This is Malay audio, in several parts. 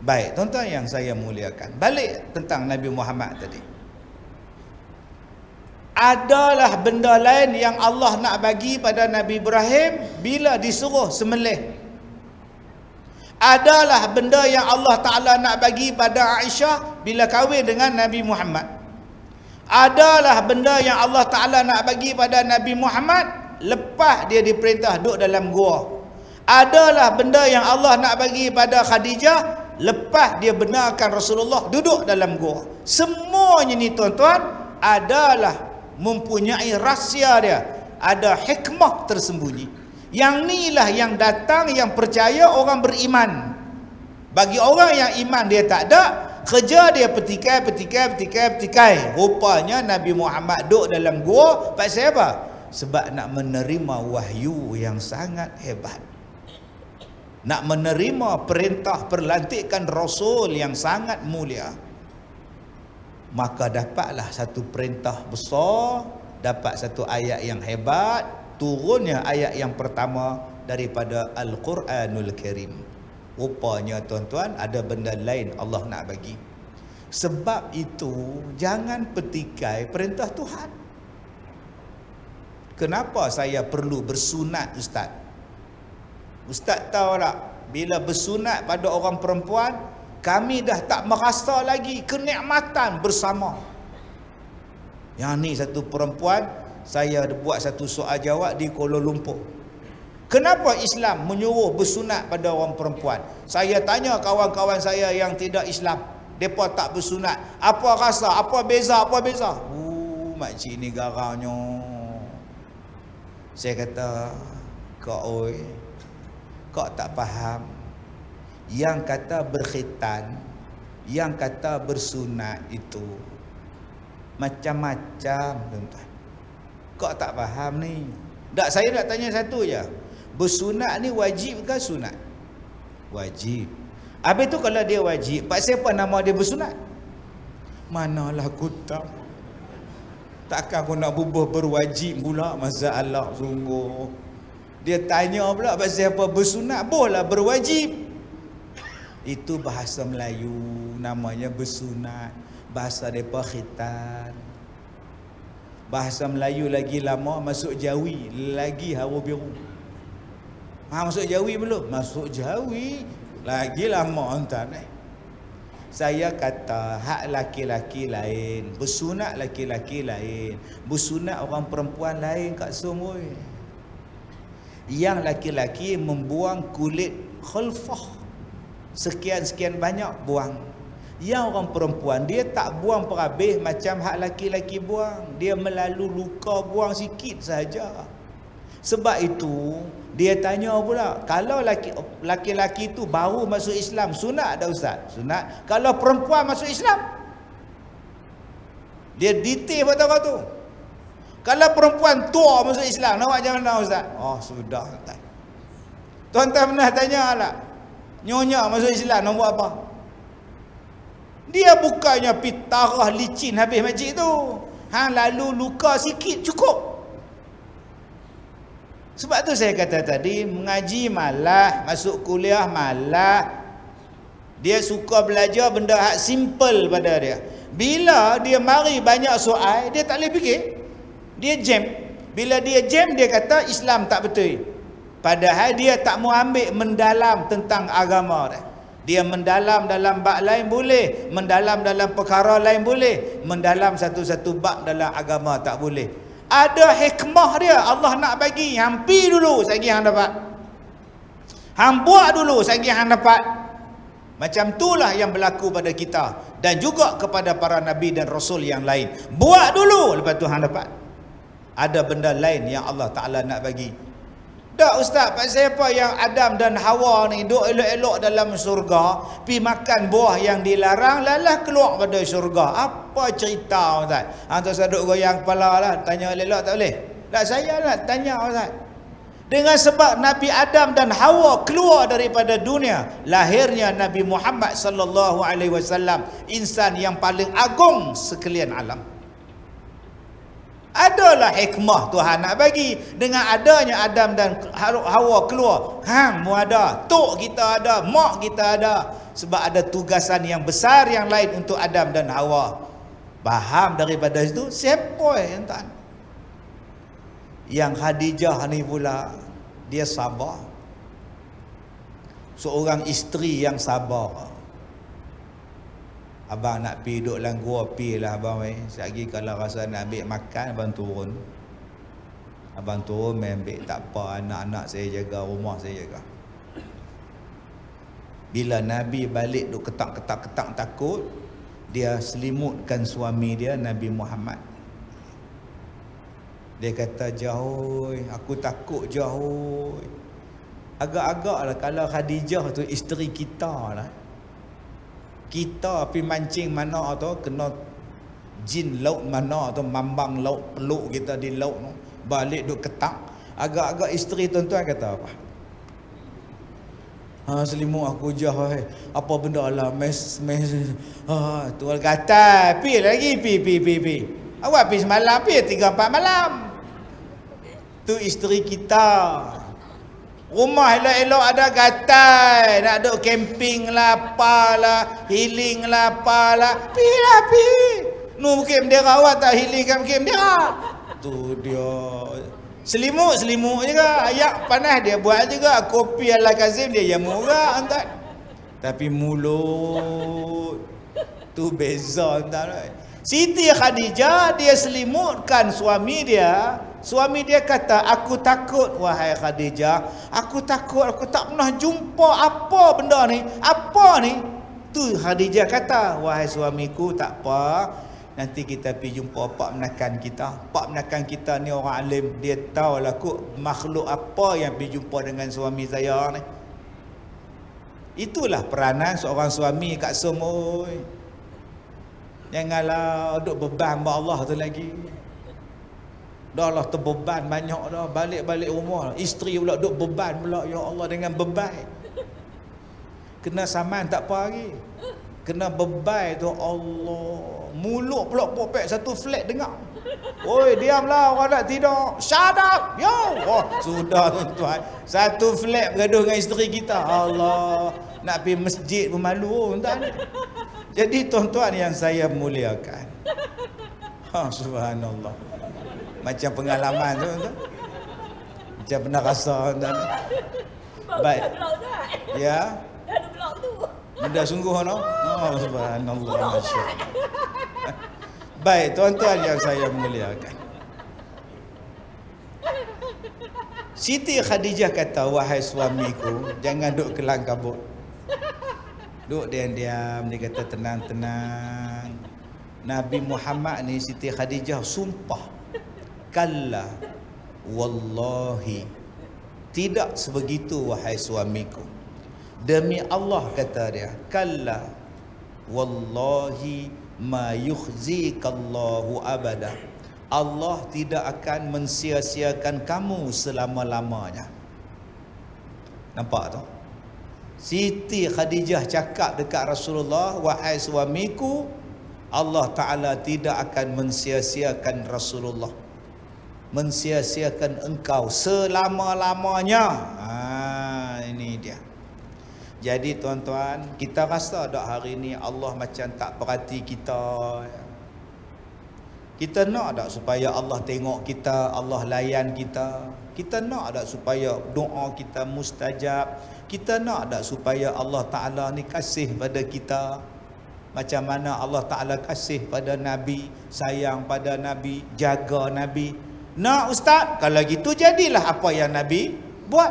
Baik, tuan-tuan yang saya muliakan, balik tentang Nabi Muhammad tadi. Adalah benda lain yang Allah nak bagi pada Nabi Ibrahim bila disuruh sembelih. Adalah benda yang Allah Ta'ala nak bagi pada Aisyah bila kahwin dengan Nabi Muhammad. Adalah benda yang Allah Ta'ala nak bagi pada Nabi Muhammad lepas dia diperintah duduk dalam gua. Adalah benda yang Allah nak bagi pada Khadijah lepas dia benarkan Rasulullah duduk dalam gua. Semuanya ni tuan-tuan adalah mempunyai rahsia dia, ada hikmah tersembunyi. Yang inilah yang datang, yang percaya orang beriman. Bagi orang yang iman dia tak ada, kerja dia petikai. Rupanya Nabi Muhammad duduk dalam gua pasal apa? Sebab nak menerima wahyu yang sangat hebat, nak menerima perintah perlantikan Rasul yang sangat mulia. Maka dapatlah satu perintah besar, dapat satu ayat yang hebat, turunnya ayat yang pertama daripada Al-Quranul Karim. Rupanya tuan-tuan ada benda lain Allah nak bagi. Sebab itu jangan petikai perintah Tuhan. Kenapa saya perlu bersunat, Ustaz? Ustaz tahu tak, bila bersunat pada orang perempuan, kami dah tak merasa lagi kenikmatan bersama. Yang ni satu perempuan, saya buat satu soal jawab di Kuala Lumpur. Kenapa Islam menyuruh bersunat pada orang perempuan? Saya tanya kawan-kawan saya yang tidak Islam, mereka tak bersunat. Apa rasa? Apa beza? Apa beza? Makcik ni garangnya. Saya kata, kau oi, kau tak faham. Yang kata berkhitan, yang kata bersunat itu macam-macam, tuan-tuan. Kau tak faham ni. Tak, saya nak tanya satu je. Bersunat ni wajib ke sunat? Wajib. Habis tu kalau dia wajib, pak siapa nama dia bersunat? Manalah aku tahu. Takkan aku nak bubuh berwajib pula, masalah sungguh. Dia tanya pula pasal apa bersunat, boleh berwajib. Itu bahasa Melayu, namanya bersunat. Bahasa mereka khitan. Bahasa Melayu lagi lama, masuk Jawi lagi hawa biru. Masuk Jawi belum? Masuk Jawi lagi lama entah. Saya kata hak laki-laki lain, bersunat laki-laki lain, bersunat orang perempuan lain kat semua. Yang laki-laki membuang kulit khulfah sekian-sekian banyak, buang. Yang orang perempuan dia tak buang perhabis macam hak laki-laki buang. Dia melalui luka, buang sikit saja. Sebab itu dia tanya pula, kalau laki-laki tu baru masuk Islam, sunat tak Ustaz? Sunat. Kalau perempuan masuk Islam, dia detail betul tu. Kalau perempuan tua masuk Islam, nak buat macam mana Ustaz? Oh sudah. Tuan-tuan pernah tanya tak? Nyonya masuk Islam nak buat apa? Dia bukannya pitarah licin habis makcik tu. Hang lalu luka sikit cukup. Sebab tu saya kata tadi, mengaji malah, masuk kuliah malah. Dia suka belajar benda hak simple pada dia. Bila dia mari banyak soal, dia tak boleh fikir. Dia jam. Bila dia jam, dia kata Islam tak betul. Padahal dia tak mau ambil mendalam tentang agama dia. Dia mendalam dalam bab lain boleh, mendalam dalam perkara lain boleh, mendalam satu-satu bab dalam agama tak boleh. Ada hikmah dia, Allah nak bagi. Hang pi dulu sagi hang dapat. Hang buat dulu sagi hang dapat. Macam itulah yang berlaku pada kita dan juga kepada para nabi dan rasul yang lain. Buat dulu, lepas tu hang dapat. Ada benda lain yang Allah Ta'ala nak bagi. Tak Ustaz, pasal apa yang Adam dan Hawa ni duk elok-elok dalam syurga, pi makan buah yang dilarang, lalah keluar pada syurga. Apa cerita Ustaz? Hantar saya duk goyang kepala lah, tanya elok tak boleh? Tak, saya nak tanya Ustaz. Dengan sebab Nabi Adam dan Hawa keluar daripada dunia, lahirnya Nabi Muhammad sallallahu alaihi wasallam, insan yang paling agung sekalian alam. Adalah hikmah Tuhan nak bagi. Dengan adanya Adam dan Hawa keluar, hang mu ada, tok kita ada, mak kita ada. Sebab ada tugasan yang besar yang lain untuk Adam dan Hawa. Faham daripada itu? Siapa yang tak? Yang Khadijah ni pula, dia sabar. Seorang isteri yang sabar. Abang nak pergi duduk dalam gua, pergilah abang. Sekejap kalau rasa nak ambil makan, abang turun. Abang turun main ambil. Tak apa, anak-anak saya jaga, rumah saya jaga. Bila Nabi balik duk ketak takut, dia selimutkan suami dia, Nabi Muhammad. Dia kata, jauh, aku takut jauh. Agak-agak lah kalau Khadijah tu isteri kita lah. Kita pergi mancing mana tu, kena jin laut mana tu, mambang laut, peluk kita di laut tu, balik duk ketak. Agak-agak isteri tuan-tuan kata apa? Selimut aku jauh, apa benda lah, mes, tuan kata, pi lagi, pi. Awak pi semalam, pi 3-4 malam. Tu isteri kita. Rumah elok-elok ada gatai, nak duk camping lah, apalah, healing lah, apalah. Pi. Nu bukit bendera awak tak healing kan bukit bendera. Tu dia. Selimut juga. Ayak panas dia buat juga. Kopi ala Kazim dia yang murah entah. Tapi mulut tu beza entah. Siti Khadijah dia selimutkan suami dia. Suami dia kata, aku takut wahai Khadijah. Aku takut, aku tak pernah jumpa apa benda ni. Apa ni? Tu Khadijah kata, wahai suamiku, tak apa. Nanti kita pergi jumpa pak menakan kita. Pak menakan kita ni orang alim. Dia tahulah kot makhluk apa yang pergi jumpa dengan suami saya ni. Itulah peranan seorang suami kat semua. Janganlah duk beban mak Allah tu lagi. Dah lah terbeban banyak dah. Balik-balik rumah. Isteri pula duk beban pula. Ya Allah dengan beban. Kena saman tak apa lagi. Kena beban tu Allah. Mulut pula popek satu flat dengar. Oi diamlah orang nak tidur. Shut up. Yo. Oh, sudah tuan-tuan. Satu flat bergaduh dengan isteri kita. Allah. Nak pergi masjid pun malu tuan. Jadi tuan-tuan yang saya muliakan. Subhanallah. Macam pengalaman tu tuan. Macam pernah rasa tuan. Baik. Ya. Ada blok tu. Mudah sungguh no. Subhanallah. Masya-Allah. Baik tuan-tuan yang saya muliakan. Siti Khadijah kata, wahai suamiku, jangan duk kelang kabut. Duk diam-diam, dia kata tenang-tenang. Nabi Muhammad ni Siti Khadijah sumpah. Kalla wallahi, tidak sebegitu wahai suamiku. Demi Allah kata dia, kalla wallahi ma yukhzikallahu abada. Allah tidak akan mensia-siakan kamu selama-lamanya. Nampak tu? Siti Khadijah cakap dekat Rasulullah, wahai suamiku, Allah Ta'ala tidak akan mensia-siakan Rasulullah, mensia-siakan engkau selama-lamanya. Ini dia. Jadi tuan-tuan, kita rasa tak hari ni Allah macam tak perhati kita? Kita nak tak supaya Allah tengok kita, Allah layan kita? Kita nak tak supaya doa kita mustajab? Kita nak tak supaya Allah Ta'ala ni kasih pada kita? Macam mana Allah Ta'ala kasih pada Nabi, sayang pada Nabi, jaga Nabi? Nak ustaz? Kalau gitu jadilah apa yang Nabi buat.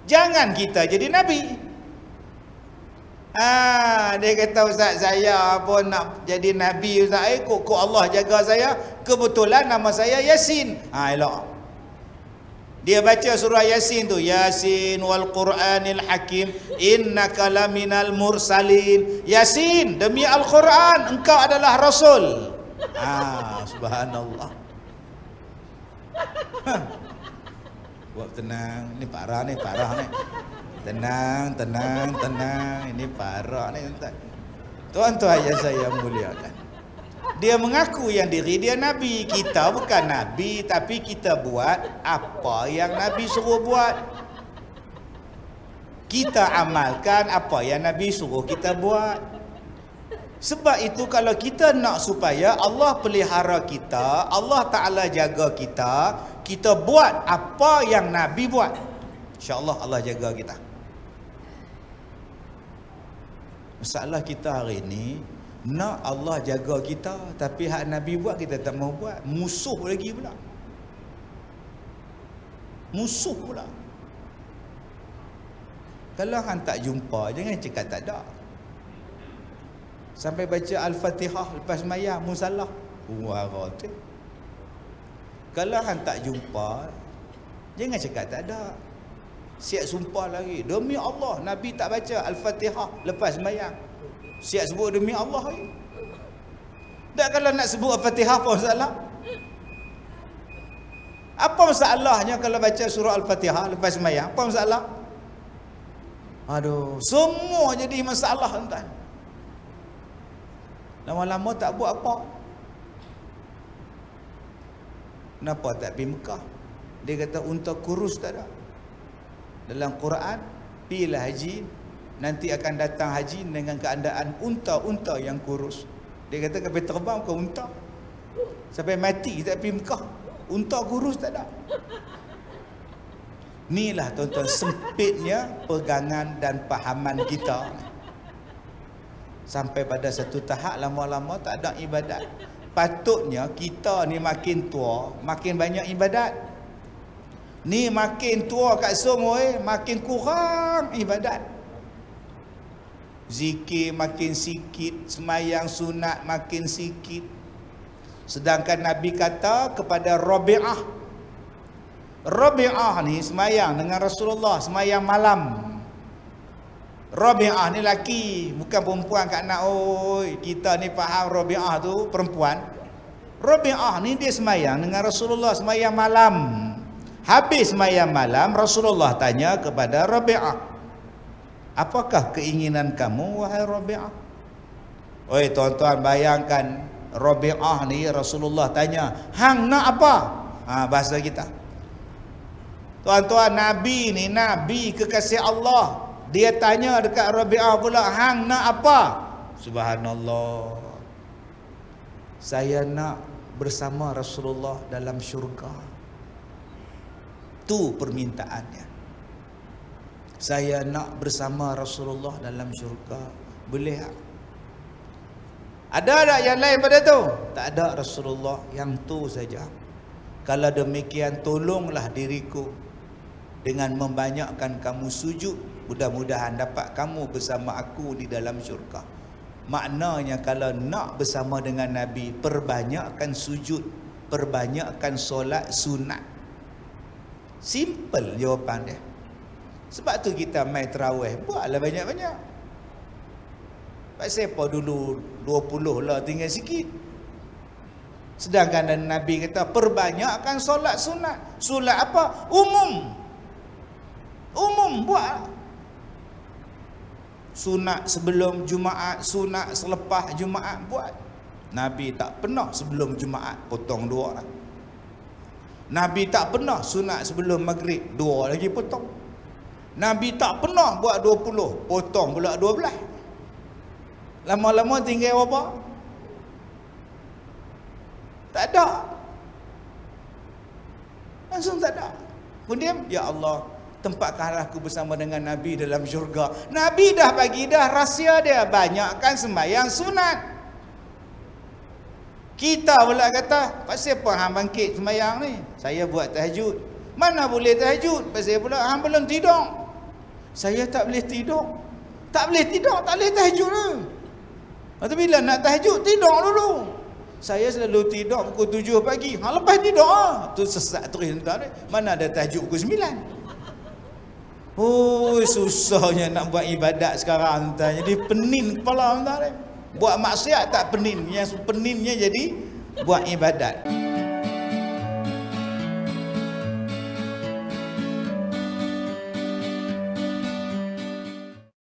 Jangan kita jadi Nabi. Dia kata, ustaz saya pun nak jadi Nabi ustaz. Kok Allah jaga saya. Kebetulan nama saya Yasin. Elok. Dia baca surah Yasin tu. Yasin wal Qur'anil Hakim. Innaka laminal mursalin. Yasin, demi Al-Quran, engkau adalah Rasul. Subhanallah. Buat tenang. Ini parah ni. Tenang. Ini parah ni tuan-tuan yang saya muliakan. Dia mengaku yang diri dia Nabi. Kita bukan Nabi, tapi kita buat apa yang Nabi suruh buat. Kita amalkan apa yang Nabi suruh kita buat. Sebab itu kalau kita nak supaya Allah pelihara kita, Allah Ta'ala jaga kita, kita buat apa yang Nabi buat, InsyaAllah Allah jaga kita. Masalah kita hari ini, nak Allah jaga kita, tapi hak Nabi buat kita tak mau buat. Musuh lagi pula. Musuh pula. Kalau hang tak jumpa, jangan cakap tak ada. Sampai baca Al-Fatihah lepas mayang, musalah. Warat. Kalau hang tak jumpa, jangan cakap tak ada. Siap sumpah lagi. Demi Allah, Nabi tak baca Al-Fatihah lepas mayang. Siap sebut demi Allah lagi. Tak, kalau nak sebut Al-Fatihah apa masalah? Apa masalahnya kalau baca surah Al-Fatihah lepas mayang? Apa masalah? Aduh, semua jadi masalah tuan. Lama-lama tak buat apa. Kenapa tak pergi Mekah? Dia kata unta kurus tak ada. Dalam Quran, pergilah haji, nanti akan datang haji dengan keadaan unta-unta yang kurus. Dia kata sampai terbang ke unta, sampai mati tak pergi Mekah, unta kurus tak ada. Inilah tuan-tuan sempitnya pegangan dan pahaman kita. Sampai pada satu tahap lama-lama tak ada ibadat. Patutnya kita ni makin tua, makin banyak ibadat. Ni makin tua kat semua, makin kurang ibadat. Zikir makin sikit, semayang sunat makin sikit. Sedangkan Nabi kata kepada Rabi'ah ni semayang dengan Rasulullah, semayang malam. Rabi'ah ni laki, bukan perempuan kat nak. Oi, kita ni faham Rabi'ah tu perempuan. Rabi'ah ni dia semayang dengan Rasulullah, semayang malam. Habis semayang malam, Rasulullah tanya kepada Rabi'ah, apakah keinginan kamu wahai Rabi'ah? Oi tuan-tuan, bayangkan Rabi'ah ni Rasulullah tanya, hang nak apa? Bahasa kita. Tuan-tuan, Nabi ni Nabi kekasih Allah. Dia tanya dekat Rabi'ah pula, hang nak apa? Subhanallah. Saya nak bersama Rasulullah dalam syurga. Tu permintaannya. Saya nak bersama Rasulullah dalam syurga. Boleh tak? Ada tak yang lain pada tu? Tak ada, Rasulullah. Yang tu saja. Kalau demikian, tolonglah diriku dengan membanyakkan kamu sujud. Mudah-mudahan dapat kamu bersama aku di dalam syurga. Maknanya kalau nak bersama dengan Nabi, perbanyakkan sujud, perbanyakkan solat sunat. Simple jawapan dia. Sebab tu kita main tarawih, buatlah banyak-banyak. Pasal apa dulu 20 lah, tinggal sikit. Sedangkan Nabi kata perbanyakkan solat sunat. Solat apa? Umum buat. Sunat sebelum Jumaat, sunat selepas Jumaat buat. Nabi tak pernah sebelum Jumaat potong 2 lah. Nabi tak pernah sunat sebelum Maghrib 2 lagi potong. Nabi tak pernah buat 20, potong pula 12. Lama-lama tinggal berapa? Tak ada. Langsung tak ada. Kemudian, ya Allah, tempatkanlah aku bersama dengan Nabi dalam syurga. Nabi dah bagi dah rahsia dia, banyakkan sembahyang sunat. Kita pula kata, pasal apa hang bangkit sembahyang ni? Saya buat tahajud. Mana boleh tahajud? Pasal pula hang belum tidur. Saya tak boleh tidur. Tak boleh tidur, tak boleh tahajud lah. Lepas bila nak tahajud, tidur dulu. Saya selalu tidur pukul 7 pagi. Hang lepas tidur tu sesat terus entah ni. Mana ada tahajud pukul 9. Oh, susahnya nak buat ibadat sekarang entah. Jadi penin kepala entah ni. Buat maksiat tak penin. Yang peninnya jadi buat ibadat.